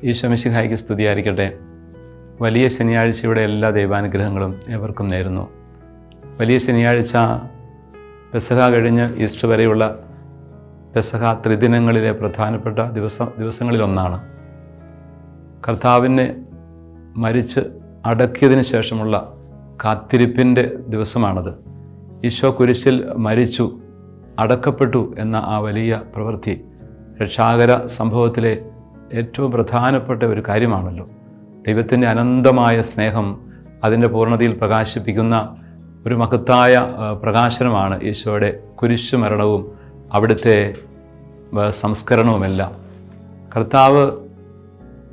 ഈശോ മിശിഹായ്ക്ക് സ്തുതിയായിരിക്കട്ടെ. വലിയ ശനിയാഴ്ചയുടെ എല്ലാ ദൈവാനുഗ്രഹങ്ങളും ഏവർക്കും നേരുന്നു. വലിയ ശനിയാഴ്ച പെസഹ കഴിഞ്ഞ് ഈസ്റ്റർ വരെയുള്ള പെസഹ ത്രിദിനങ്ങളിലെ പ്രധാനപ്പെട്ട ദിവസങ്ങളിലൊന്നാണ്. കർത്താവിനെ മരിച്ച് അടക്കിയതിന് ശേഷമുള്ള കാത്തിരിപ്പിൻ്റെ ദിവസമാണത്. ഈശോ കുരിശിൽ മരിച്ചു, അടക്കപ്പെട്ടു എന്ന ആ വലിയ പ്രവൃത്തി രക്ഷാകര സംഭവത്തിലെ ഏറ്റവും പ്രധാനപ്പെട്ട ഒരു കാര്യമാണല്ലോ. ദൈവത്തിൻ്റെ അനന്തമായ സ്നേഹം അതിൻ്റെ പൂർണ്ണതയിൽ പ്രകാശിപ്പിക്കുന്ന ഒരു മഹത്തായ പ്രകാശനമാണ് ഈശോയുടെ കുരിശുമരണവും അവിടുത്തെ സംസ്കരണവുമെല്ലാം. കർത്താവ്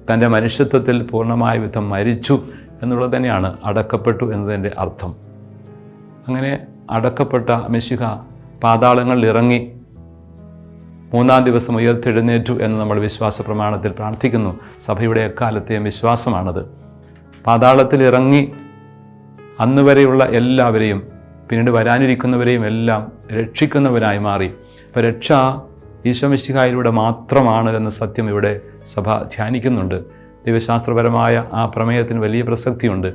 തൻ്റെ മനുഷ്യത്വത്തിൽ പൂർണ്ണമായ വിധം മരിച്ചു എന്നുള്ളത് തന്നെയാണ് അടക്കപ്പെട്ടു എന്നതിൻ്റെ അർത്ഥം. അങ്ങനെ അടക്കപ്പെട്ട മിശിഹ പാതാളങ്ങളിൽ ഇറങ്ങി മൂന്നാം ദിവസം ഉയർത്തെഴുന്നേറ്റു എന്ന് നമ്മൾ വിശ്വാസ പ്രമാണത്തിൽ പ്രാർത്ഥിക്കുന്നു. സഭയുടെ എക്കാലത്തെയും വിശ്വാസമാണത്. പാതാളത്തിൽ ഇറങ്ങി അന്ന് വരെയുള്ള എല്ലാവരെയും പിന്നീട് വരാനിരിക്കുന്നവരെയും എല്ലാം രക്ഷിക്കുന്നവനായി മാറി. അപ്പോൾ രക്ഷ ഈശോ മിശിഹായിലൂടെ മാത്രമാണ് എന്ന സത്യം ഇവിടെ സഭ ധ്യാനിക്കുന്നുണ്ട്. ദൈവശാസ്ത്രപരമായ ആ പ്രമേയത്തിന് വലിയ പ്രസക്തിയുണ്ട്.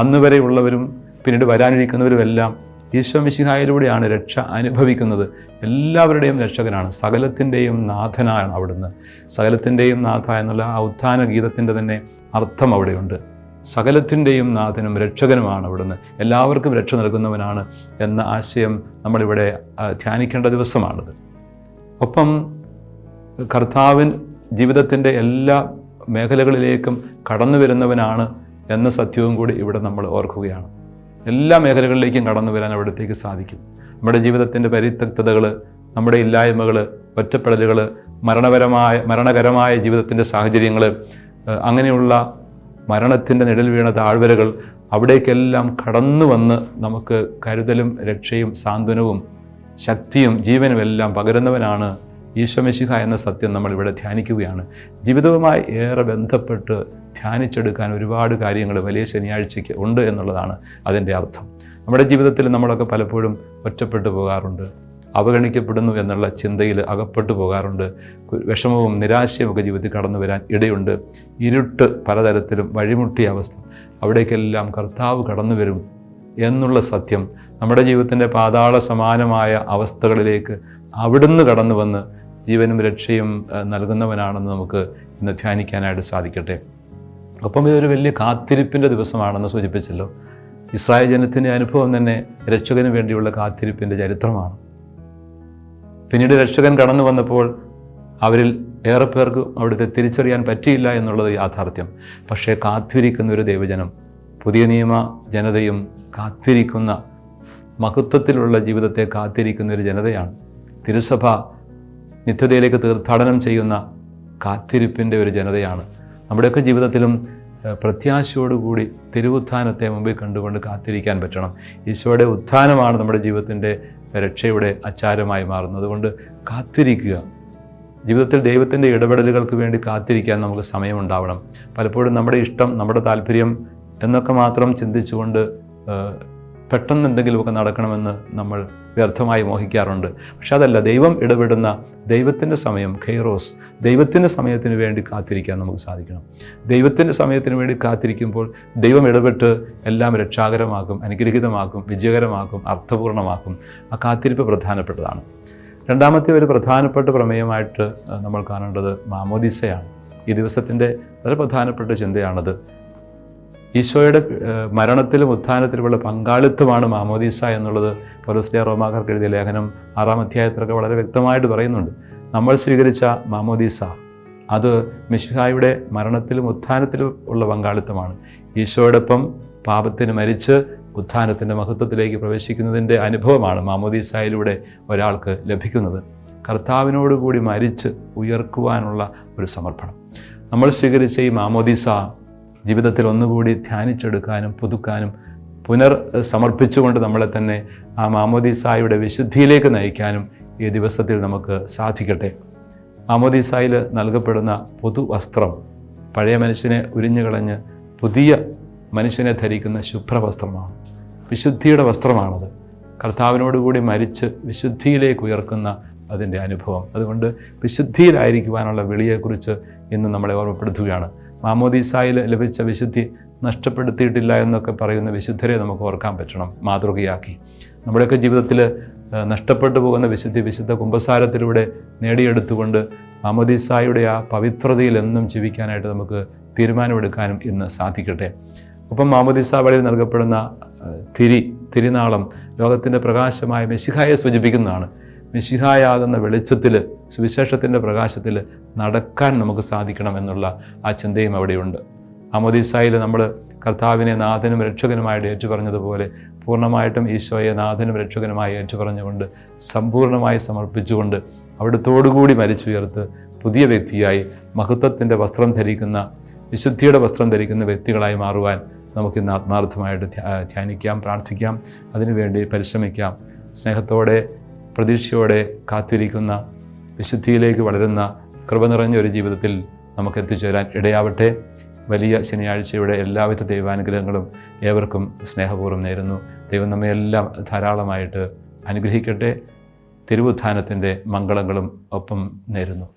അന്ന് വരെയുള്ളവരും പിന്നീട് വരാനിരിക്കുന്നവരും എല്ലാം ഈശോ മിശിഹായിലൂടെയാണ് രക്ഷ അനുഭവിക്കുന്നത്. എല്ലാവരുടെയും രക്ഷകനാണ്, സകലത്തിൻ്റെയും നാഥനാണ് അവിടുന്ന്. സകലത്തിൻ്റെയും നാഥ എന്നുള്ള ആ ഉത്ഥാന ഗീതത്തിൻ്റെ തന്നെ അർത്ഥം അവിടെയുണ്ട്. സകലത്തിൻ്റെയും നാഥനും രക്ഷകനുമാണ് അവിടുന്ന്, എല്ലാവർക്കും രക്ഷ നൽകുന്നവനാണ് എന്ന ആശയം നമ്മളിവിടെ ധ്യാനിക്കേണ്ട ദിവസമാണിത്. ഒപ്പം കർത്താവിൻ ജീവിതത്തിൻ്റെ എല്ലാ മേഖലകളിലേക്കും കടന്നു വരുന്നവനാണ് എന്ന സത്യവും കൂടി ഇവിടെ നമ്മൾ ഓർക്കുകയാണ്. എല്ലാ മേഖലകളിലേക്കും കടന്നു വരാൻ അവിടത്തേക്ക് സാധിക്കും. നമ്മുടെ ജീവിതത്തിൻ്റെ പരിത്യക്തതകൾ, നമ്മുടെ ഇല്ലായ്മകൾ, ഒറ്റപ്പെടലുകൾ, മരണകരമായ ജീവിതത്തിൻ്റെ സാഹചര്യങ്ങൾ, അങ്ങനെയുള്ള മരണത്തിൻ്റെ നിഴൽ വീണ താഴ്വരകൾ, അവിടേക്കെല്ലാം കടന്നു വന്ന് നമുക്ക് കരുതലും രക്ഷയും സാന്ത്വനവും ശക്തിയും ജീവനുമെല്ലാം പകരുന്നവനാണ് ഈശോ മിശിഹ എന്ന സത്യം നമ്മളിവിടെ ധ്യാനിക്കുകയാണ്. ജീവിതവുമായി ഏറെ ബന്ധപ്പെട്ട് ധ്യാനിച്ചെടുക്കാൻ ഒരുപാട് കാര്യങ്ങൾ വലിയ ശനിയാഴ്ചയ്ക്ക് ഉണ്ട് എന്നുള്ളതാണ് അതിൻ്റെ അർത്ഥം. നമ്മുടെ ജീവിതത്തിൽ നമ്മളൊക്കെ പലപ്പോഴും ഒറ്റപ്പെട്ടു പോകാറുണ്ട്, അവഗണിക്കപ്പെടുന്നു എന്നുള്ള ചിന്തയിൽ അകപ്പെട്ടു പോകാറുണ്ട്. വിഷമവും നിരാശയും ഒക്കെ ജീവിതത്തിൽ കടന്നു വരാൻ ഇടയുണ്ട്. ഇരുട്ട് പലതരത്തിലും വഴിമുട്ടിയ അവസ്ഥ, അവിടേക്കെല്ലാം കർത്താവ് കടന്നു വരും എന്നുള്ള സത്യം നമ്മുടെ ജീവിതത്തിൻ്റെ പാതാള സമാനമായ അവസ്ഥകളിലേക്ക് അവിടുന്ന് കടന്നു വന്ന് ജീവനും രക്ഷയും നൽകുന്നവനാണെന്ന് നമുക്ക് ഇന്ന് ധ്യാനിക്കാനായിട്ട് സാധിക്കട്ടെ. ഒപ്പം ഇതൊരു വലിയ കാത്തിരിപ്പിൻ്റെ ദിവസമാണെന്ന് സൂചിപ്പിച്ചല്ലോ. ഇസ്രായേൽ ജനത്തിൻ്റെ അനുഭവം തന്നെ രക്ഷകന് വേണ്ടിയുള്ള കാത്തിരിപ്പിൻ്റെ ചരിത്രമാണ്. പിന്നീട് രക്ഷകൻ കടന്നു വന്നപ്പോൾ അവരിൽ ഏറെ പേർക്ക് അവിടുത്തെ തിരിച്ചറിയാൻ പറ്റിയില്ല എന്നുള്ളത് യാഥാർത്ഥ്യം. പക്ഷേ കാത്തിരിക്കുന്ന ഒരു ദൈവജനം, പുതിയ നിയമ ജനതയും കാത്തിരിക്കുന്ന മഹത്വത്തിലുള്ള ജീവിതത്തെ കാത്തിരിക്കുന്ന ഒരു ജനതയാണ്. തിരുസഭ നിത്യതയിലേക്ക് തീർത്ഥാടനം ചെയ്യുന്ന കാത്തിരിപ്പിൻ്റെ ഒരു ജനതയാണ്. നമ്മുടെയൊക്കെ ജീവിതത്തിലും പ്രത്യാശയോടുകൂടി തിരുവുത്ഥാനത്തെ മുമ്പിൽ കണ്ടുകൊണ്ട് കാത്തിരിക്കാൻ പറ്റണം. ഈശോയുടെ ഉത്ഥാനമാണ് നമ്മുടെ ജീവിതത്തിൻ്റെ രക്ഷയുടെ അച്ചാരമായി മാറുന്നത്. അതുകൊണ്ട് കാത്തിരിക്കുക. ജീവിതത്തിൽ ദൈവത്തിൻ്റെ ഇടപെടലുകൾക്ക് വേണ്ടി കാത്തിരിക്കാൻ നമുക്ക് സമയമുണ്ടാവണം. പലപ്പോഴും നമ്മുടെ ഇഷ്ടം, നമ്മുടെ താല്പര്യം എന്നൊക്കെ മാത്രം ചിന്തിച്ചുകൊണ്ട് പെട്ടെന്ന് എന്തെങ്കിലുമൊക്കെ നടക്കണമെന്ന് നമ്മൾ വ്യർത്ഥമായി മോഹിക്കാറുണ്ട്. പക്ഷെ അതല്ല, ദൈവം ഇടപെടുന്ന ദൈവത്തിൻ്റെ സമയം, ഖൈറോസ്, ദൈവത്തിൻ്റെ സമയത്തിന് വേണ്ടി കാത്തിരിക്കാൻ നമുക്ക് സാധിക്കണം. ദൈവത്തിൻ്റെ സമയത്തിന് വേണ്ടി കാത്തിരിക്കുമ്പോൾ ദൈവം ഇടപെട്ട് എല്ലാം രക്ഷാകരമാക്കും, അനുഗ്രഹീതമാക്കും, വിജയകരമാക്കും, അർത്ഥപൂർണമാക്കും. ആ കാത്തിരിപ്പ് പ്രധാനപ്പെട്ടതാണ്. രണ്ടാമത്തെ ഒരു പ്രധാനപ്പെട്ട പ്രമേയമായിട്ട് നമ്മൾ കാണേണ്ടത് മാമോദീസയാണ്. ഈ ദിവസത്തിൻ്റെ വളരെ പ്രധാനപ്പെട്ട ചിന്തയാണത്. ഈശോയുടെ മരണത്തിലും ഉത്ഥാനത്തിലുമുള്ള പങ്കാളിത്തമാണ് മാമോദീസ എന്നുള്ളത് പൗലോസ് റോമാക്കാർക്ക് എഴുതിയ ലേഖനം 6-ാം അധ്യായത്തിലൊക്കെ വളരെ വ്യക്തമായിട്ട് പറയുന്നുണ്ട്. നമ്മൾ സ്വീകരിച്ച മാമോദീസ അത് മിശിഹായുടെ മരണത്തിലും ഉത്ഥാനത്തിലും ഉള്ള പങ്കാളിത്തമാണ്. ഈശോയോടൊപ്പം പാപത്തിന് മരിച്ച് ഉത്ഥാനത്തിൻ്റെ മഹത്വത്തിലേക്ക് പ്രവേശിക്കുന്നതിൻ്റെ അനുഭവമാണ് മാമോദീസായിലൂടെ ഒരാൾക്ക് ലഭിക്കുന്നത്. കർത്താവിനോടുകൂടി മരിച്ച് ഉയർക്കുവാനുള്ള ഒരു സമർപ്പണം. നമ്മൾ സ്വീകരിച്ച ഈ മാമോദീസ ജീവിതത്തിൽ ഒന്നുകൂടി ധ്യാനിച്ചെടുക്കാനും പുതുക്കാനും സമർപ്പിച്ചുകൊണ്ട് നമ്മളെ തന്നെ ആ മാമോദീസായുടെ വിശുദ്ധിയിലേക്ക് നയിക്കാനും ഈ ദിവസത്തിൽ നമുക്ക് സാധിക്കട്ടെ. മാമോദീസായിൽ നൽകപ്പെടുന്ന പുതുവസ്ത്രം പഴയ മനുഷ്യനെ ഉരിഞ്ഞുകളഞ്ഞ് പുതിയ മനുഷ്യനെ ധരിക്കുന്ന ശുഭ്രവസ്ത്രമാണ്, വിശുദ്ധിയുടെ വസ്ത്രമാണത്. കർത്താവിനോടുകൂടി മരിച്ച് വിശുദ്ധിയിലേക്ക് ഉയർക്കുന്ന അതിൻ്റെ അനുഭവം. അതുകൊണ്ട് വിശുദ്ധിയിലായിരിക്കുവാനുള്ള വിളിയെക്കുറിച്ച് ഇന്ന് നമ്മളെ ഓർമ്മപ്പെടുത്തുകയാണ്. മാമോദീസായിൽ ലഭിച്ച വിശുദ്ധി നഷ്ടപ്പെടുത്തിയിട്ടില്ല എന്നൊക്കെ പറയുന്ന വിശുദ്ധരെ നമുക്ക് ഓർക്കാൻ പറ്റണം മാതൃകയാക്കി. നമ്മുടെയൊക്കെ ജീവിതത്തിൽ നഷ്ടപ്പെട്ടു പോകുന്ന വിശുദ്ധി വിശുദ്ധ കുമ്പസാരത്തിലൂടെ നേടിയെടുത്തുകൊണ്ട് മാമോദീസായുടെ ആ പവിത്രതയിൽ എന്നും ജീവിക്കാനായിട്ട് നമുക്ക് തീരുമാനമെടുക്കാനും ഇന്ന് സാധിക്കട്ടെ. ഒപ്പം മാമോദീസ വഴിയിൽ നൽകപ്പെടുന്ന തിരിനാളം ലോകത്തിൻ്റെ പ്രകാശമായ മെശിഹായെ സൂചിപ്പിക്കുന്നതാണ്. മെശിഹായാകുന്ന വെളിച്ചത്തിൽ, സുവിശേഷത്തിൻ്റെ പ്രകാശത്തിൽ നടക്കാൻ നമുക്ക് സാധിക്കണം എന്നുള്ള ആ ചിന്തയും അവിടെയുണ്ട്. മാമോദീസായിൽ നമ്മൾ കർത്താവിനെ നാഥനും രക്ഷകനുമായിട്ട് ഏറ്റുപറഞ്ഞതുപോലെ പൂർണ്ണമായിട്ടും ഈശോയെ നാഥനും രക്ഷകനുമായി ഏറ്റുപറഞ്ഞുകൊണ്ട് സമ്പൂർണ്ണമായി സമർപ്പിച്ചുകൊണ്ട് അവിടത്തോടുകൂടി മരിച്ചുയർത്ത് പുതിയ വ്യക്തിയായി മഹത്വത്തിൻ്റെ വസ്ത്രം ധരിക്കുന്ന, വിശുദ്ധിയുടെ വസ്ത്രം ധരിക്കുന്ന വ്യക്തികളായി മാറുവാൻ നമുക്കിന്ന് ആത്മാർത്ഥമായിട്ട് ധ്യാനിക്കാം, പ്രാർത്ഥിക്കാം, അതിനുവേണ്ടി പരിശ്രമിക്കാം. സ്നേഹത്തോടെ പ്രതീക്ഷയോടെ കാത്തിരിക്കുന്ന, വിശുദ്ധിയിലേക്ക് വളരുന്ന കൃപ നിറഞ്ഞ ഒരു ജീവിതത്തിൽ നമുക്ക് എത്തിച്ചേരാൻ ഇടയാവട്ടെ. വലിയ ശനിയാഴ്ചയുടെ എല്ലാവിധ ദൈവാനുഗ്രഹങ്ങളും ഏവർക്കും സ്നേഹപൂർവ്വം നേരുന്നു. ദൈവം നമ്മെ എല്ലാം ധാരാളമായിട്ട് അനുഗ്രഹിക്കട്ടെ. തിരുവുത്ഥാനത്തിൻ്റെ മംഗളങ്ങളും ഒപ്പം നേരുന്നു.